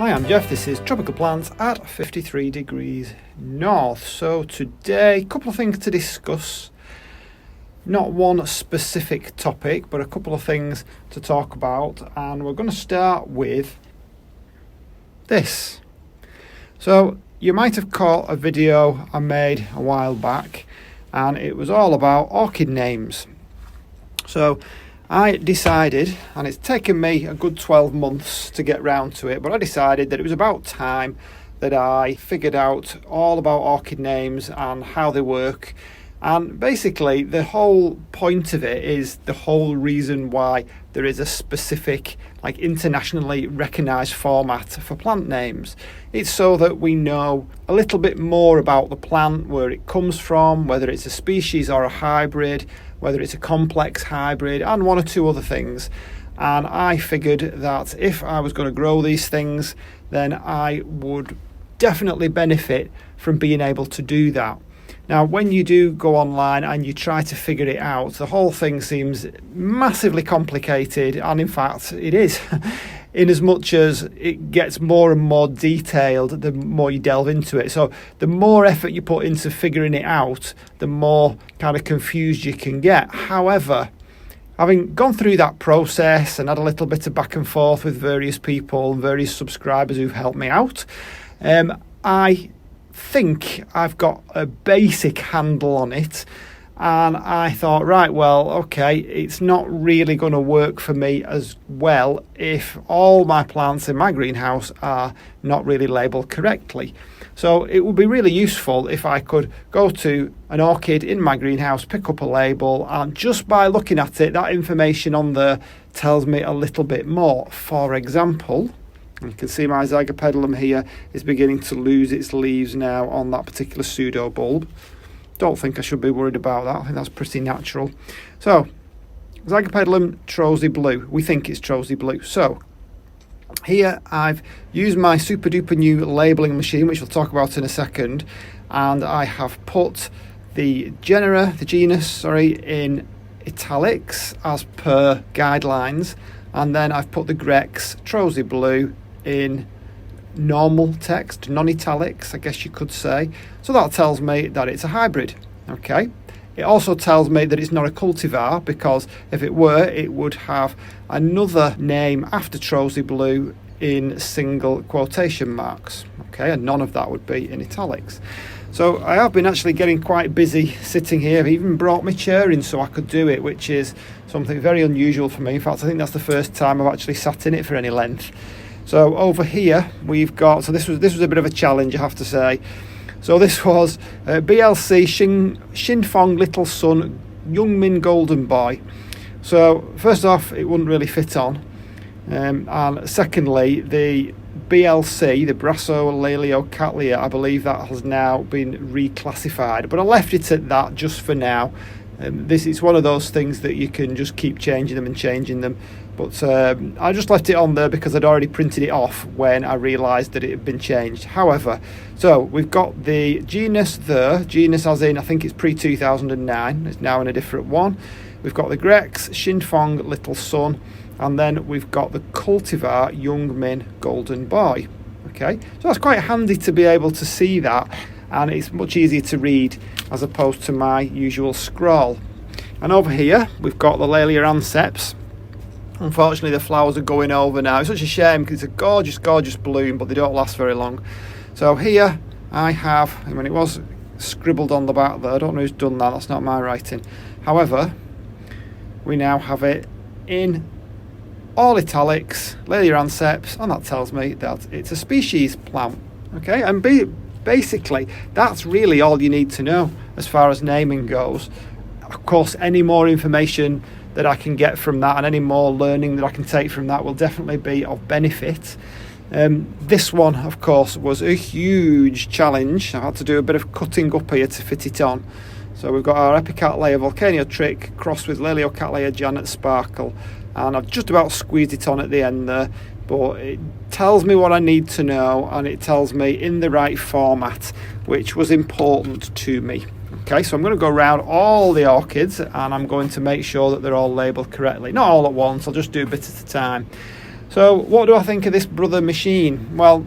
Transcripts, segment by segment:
Hi, I'm Jeff. This is Tropical Plants at 53 degrees north. So today, a couple of things to discuss. Not one specific topic, but a couple of things to talk about. And we're going to start with this. So you might have caught a video I made a while back, and it was all about orchid names. So I decided, and it's taken me a good 12 months to get round to it, but I decided that it was about time that I figured out all about orchid names and how they work. And basically the whole point of it is the whole reason why there is a specific, like, internationally recognised format for plant names. It's so that we know a little bit more about the plant, where it comes from, whether it's a species or a hybrid, whether it's a complex hybrid, and one or two other things. And I figured that if I was going to grow these things, then I would definitely benefit from being able to do that. Now, when you do go online and you try to figure it out, the whole thing seems massively complicated, and in fact it is, in as much as it gets more and more detailed the more you delve into it. So the more effort you put into figuring it out, the more kind of confused you can get. However, having gone through that process and had a little bit of back and forth with various people and various subscribers who've helped me out, I think I've got a basic handle on it. And I thought, right, well, okay, it's not really going to work for me as well if all my plants in my greenhouse are not really labelled correctly. So it would be really useful if I could go to an orchid in my greenhouse, pick up a label, and just by looking at it, that information on there tells me a little bit more. For example, you can see my Zygopetalum here is beginning to lose its leaves now on that particular pseudo bulb. Don't think I should be worried about that. I think that's pretty natural. So, Zygopetalum Trosy Blue. We think it's Trosy Blue. So, here I've used my super duper new labelling machine, which we'll talk about in a second, and I have put the genus, in italics as per guidelines, and then I've put the Grex Trosy Blue in normal text, non-italics, I guess you could say. So that tells me that it's a hybrid. Okay. It also tells me that it's not a cultivar, because if it were, it would have another name after Trosy Blue in single quotation marks. Okay, and none of that would be in italics. So I have been actually getting quite busy sitting here. I've even brought my chair in so I could do it, which is something very unusual for me. In fact, I think that's the first time I've actually sat in it for any length. So over here we've got, so this was a bit of a challenge, I have to say. So this was BLC Shinfong Little Sun Youngmin Golden Boy. So first off, it wouldn't really fit on, and secondly, the BLC, the Brassolaeliocattleya, I believe that has now been reclassified, but I left it at that just for now. This is one of those things that you can just keep changing them and changing them. But I just left it on there because I'd already printed it off when I realised that it had been changed. However, so we've got the genus there, genus as in, I think it's pre-2009, it's now in a different one. We've got the Grex Shinfong Little Sun, and then we've got the cultivar Youngmin Golden Boy. Okay, so that's quite handy to be able to see that, and it's much easier to read as opposed to my usual scroll. And over here we've got the Laelia anceps. Unfortunately, the flowers are going over now. It's such a shame because it's a gorgeous, gorgeous bloom, but they don't last very long. So here I have, I mean, it was scribbled on the back there. I don't know who's done that. That's not my writing. However, we now have it in all italics, Laelia anceps, and that tells me that it's a species plant. Okay, and basically, that's really all you need to know as far as naming goes. Of course, any more information that I can get from that and any more learning that I can take from that will definitely be of benefit. This one, of course, was a huge challenge. I had to do a bit of cutting up here to fit it on. So we've got our Epicattleya Volcania Trick crossed with Laeliocattleya Janet Sparkle, and I've just about squeezed it on at the end there, but it tells me what I need to know, and it tells me in the right format, which was important to me. Okay, so I'm going to go around all the orchids and I'm going to make sure that they're all labelled correctly. Not all at once, I'll just do a bit at a time. So what do I think of this Brother machine? Well,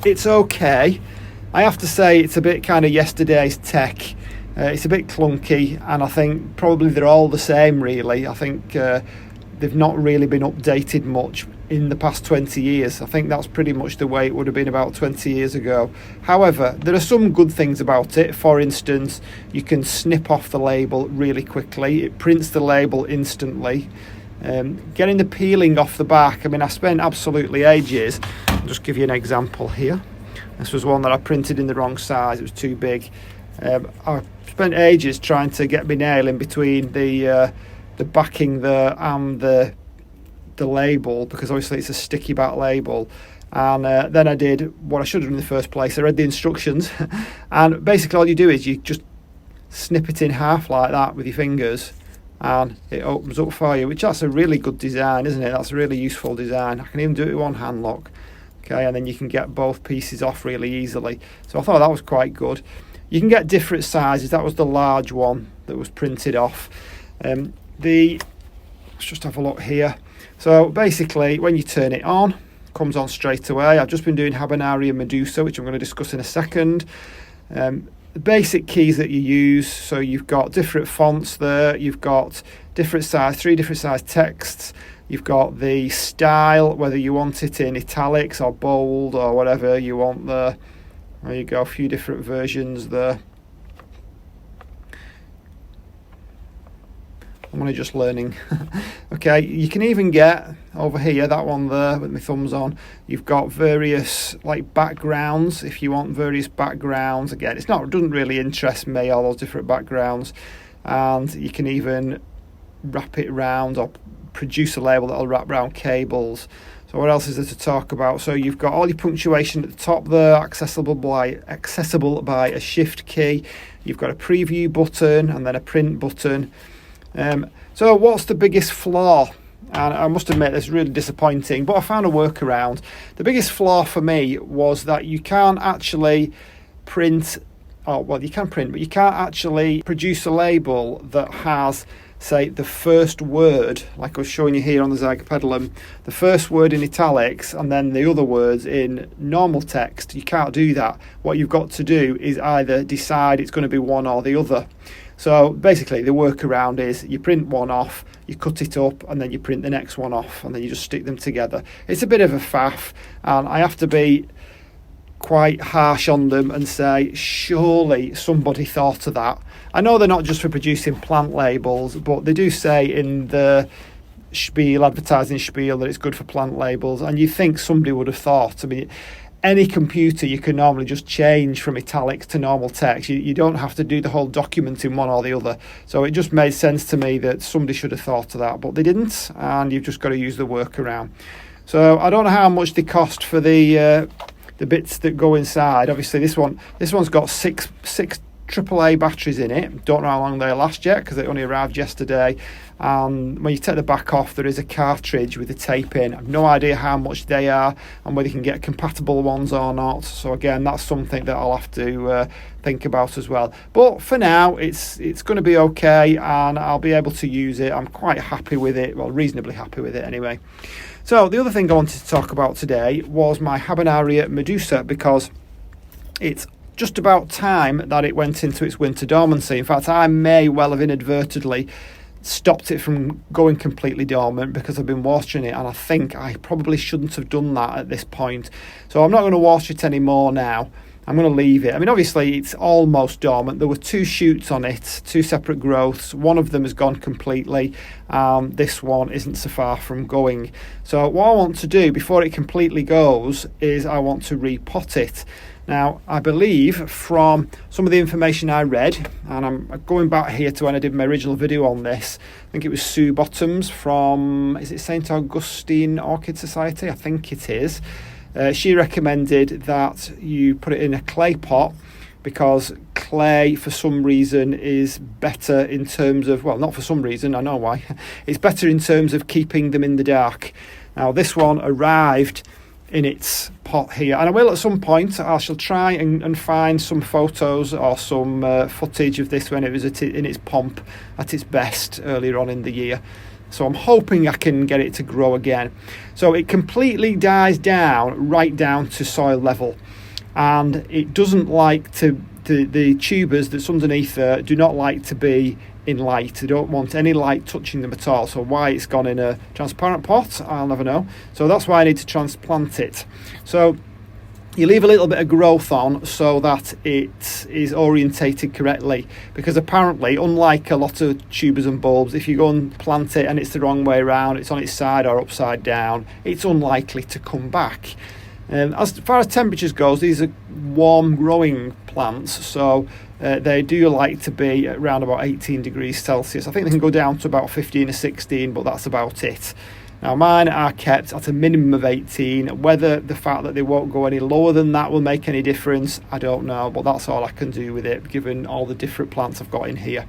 it's okay. I have to say it's a bit kind of yesterday's tech. It's a bit clunky, and I think probably they're all the same really. I think they've not really been updated much in the past 20 years. I think that's pretty much the way it would have been about 20 years ago. However, there are some good things about it. For instance, you can snip off the label really quickly. It prints the label instantly. Getting the peeling off the back, I mean, I spent absolutely ages. I'll just give you an example here. This was one that I printed in the wrong size. It was too big. I spent ages trying to get my nail in between the backing there and the label, because obviously it's a sticky back label. And then I did what I should have done in the first place. I read the instructions, and basically all you do is you just snip it in half like that with your fingers, and it opens up for you, which that's a really good design, isn't it? That's a really useful design. I can even do it with one hand lock. Okay, and then you can get both pieces off really easily. So I thought that was quite good. You can get different sizes. That was the large one that was printed off. Let's just have a look here. So basically, when you turn it on, it comes on straight away. I've just been doing HABENARIA MEDUSA, which I'm going to discuss in a second. The basic keys that you use, so you've got different fonts there, you've got different size, 3 different size texts, you've got the style, whether you want it in italics or bold or whatever you want there. There you go, a few different versions there. I'm only just learning. Okay, you can even get over here, that one there with my thumbs on, you've got various like backgrounds. If you want various backgrounds, again, it doesn't really interest me, all those different backgrounds. And you can even wrap it round or produce a label that'll wrap around cables. So what else is there to talk about? So you've got all your punctuation at the top there, accessible by a shift key. You've got a preview button and then a print button. So what's the biggest flaw? And I must admit it's really disappointing, but I found a workaround. The biggest flaw for me was that you can't actually print, you can print, but you can't actually produce a label that has, say, the first word, like I was showing you here on the Zygopetalum, the first word in italics and then the other words in normal text. You can't do that. What you've got to do is either decide it's going to be one or the other. So basically the workaround is you print one off, you cut it up, and then you print the next one off, and then you just stick them together. It's a bit of a faff, and I have to be quite harsh on them and say, surely somebody thought of that. I know they're not just for producing plant labels, but they do say in the advertising spiel that it's good for plant labels, and you think somebody would have thought. I mean, any computer you can normally just change from italics to normal text. You don't have to do the whole document in one or the other. So it just made sense to me that somebody should have thought of that, but they didn't, and you've just got to use the workaround. So I don't know how much they cost for the bits that go inside. Obviously this one's got six AAA batteries in it. Don't know how long they last yet because it only arrived yesterday. And when you take the back off, there is a cartridge with the tape in. I've no idea how much they are and whether you can get compatible ones or not. So again, that's something that I'll have to think about as well. But for now, it's going to be okay, and I'll be able to use it. I'm quite happy with it, well, reasonably happy with it anyway. So the other thing I wanted to talk about today was my HABENARIA MEDUSA, because it's just about time that it went into its winter dormancy. In fact, I may well have inadvertently stopped it from going completely dormant because I've been watering it, and I think I probably shouldn't have done that at this point. So I'm not going to water it anymore now. I'm going to leave it. I mean, obviously it's almost dormant. There were 2 shoots on it, 2 separate growths. One of them has gone completely. This one isn't so far from going. So what I want to do before it completely goes is I want to repot it. Now, I believe from some of the information I read, and I'm going back here to when I did my original video on this, I think it was Sue Bottoms from, is it St. Augustine Orchid Society? I think it is. She recommended that you put it in a clay pot because clay, for some reason, is better in terms of, well, not for some reason, I know why. It's better in terms of keeping them in the dark. Now, this one arrived in its pot here, and I will at some point. I shall try and find some photos or some footage of this when it was in its pomp at its best earlier on in the year. So I'm hoping I can get it to grow again. So it completely dies down right down to soil level, and it doesn't like to, the tubers that's underneath there do not like to be in light. They don't want any light touching them at all. So why it's gone in a transparent pot, I'll never know. So that's why I need to transplant it. So you leave a little bit of growth on so that it is orientated correctly, because apparently, unlike a lot of tubers and bulbs, if you go and plant it and it's the wrong way around, it's on its side or upside down, it's unlikely to come back. As far as temperatures goes, these are warm growing plants, so they do like to be around about 18 degrees Celsius. I think they can go down to about 15 or 16, but that's about it. Now mine are kept at a minimum of 18. Whether the fact that they won't go any lower than that will make any difference, I don't know, but that's all I can do with it, given all the different plants I've got in here.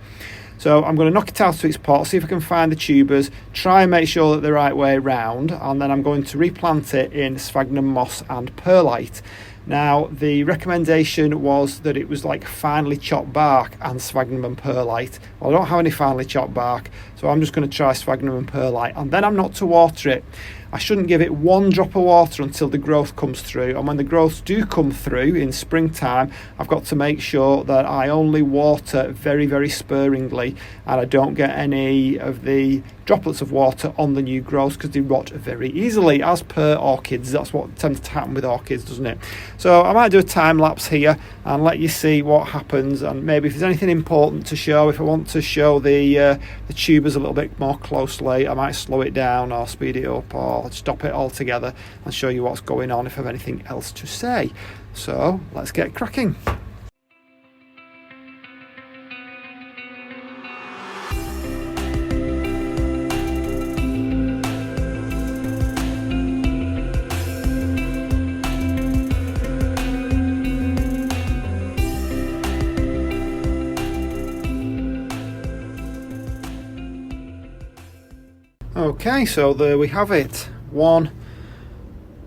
So I'm going to knock it out of its pot, see if I can find the tubers, try and make sure that they're the right way round, and then I'm going to replant it in sphagnum moss and perlite. Now, the recommendation was that it was like finely chopped bark and sphagnum and perlite. Well, I don't have any finely chopped bark, so I'm just going to try sphagnum and perlite, and then I'm not to water it. I shouldn't give it one drop of water until the growth comes through, and when the growths do come through in springtime, I've got to make sure that I only water very, very sparingly, and I don't get any of the droplets of water on the new growths, because they rot very easily, as per orchids. That's what tends to happen with orchids, doesn't it? So I might do a time lapse here and let you see what happens, and maybe if there's anything important to show, if I want to show the tubers a little bit more closely, I might slow it down or speed it up or stop it altogether and show you what's going on if I have anything else to say. So let's get cracking. Okay, so there we have it. One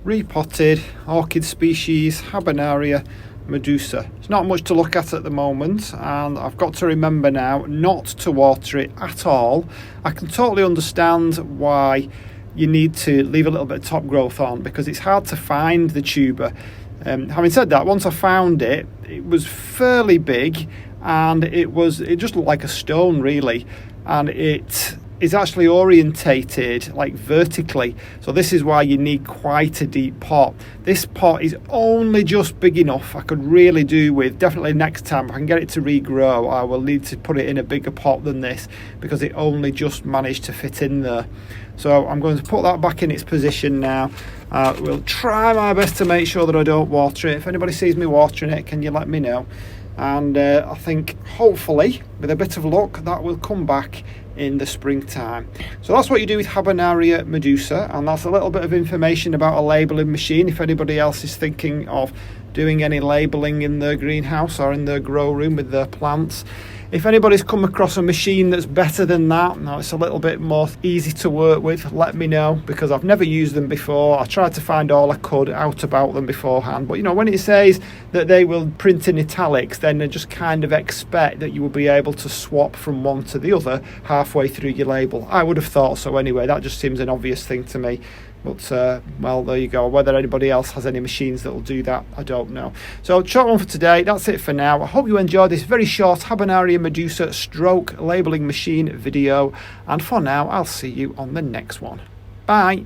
repotted orchid species, Habenaria Medusa. It's not much to look at the moment, and I've got to remember now not to water it at all. I can totally understand why you need to leave a little bit of top growth on, because it's hard to find the tuber. Having said that, once I found it, it was fairly big, and it just looked like a stone really, and it is actually orientated like vertically, so this is why you need quite a deep pot. This pot is only just big enough. I could really do with, definitely next time if I can get it to regrow, I will need to put it in a bigger pot than this, because it only just managed to fit in there. So I'm going to put that back in its position now. We'll try my best to make sure that I don't water it. If anybody sees me watering it, can you let me know? And I think hopefully with a bit of luck that will come back in the springtime. So that's what you do with Habenaria Medusa, and that's a little bit of information about a labelling machine if anybody else is thinking of doing any labelling in their greenhouse or in their grow room with their plants. If anybody's come across a machine that's better than that, now it's a little bit more easy to work with, let me know, because I've never used them before. I tried to find all I could out about them beforehand, but you know, when it says that they will print in italics, then they just kind of expect that you will be able to swap from one to the other halfway through your label. I would have thought so anyway. That just seems an obvious thing to me. But, well, there you go. Whether anybody else has any machines that will do that, I don't know. So, short one for today. That's it for now. I hope you enjoyed this very short Habenaria Medusa stroke labelling machine video. And for now, I'll see you on the next one. Bye.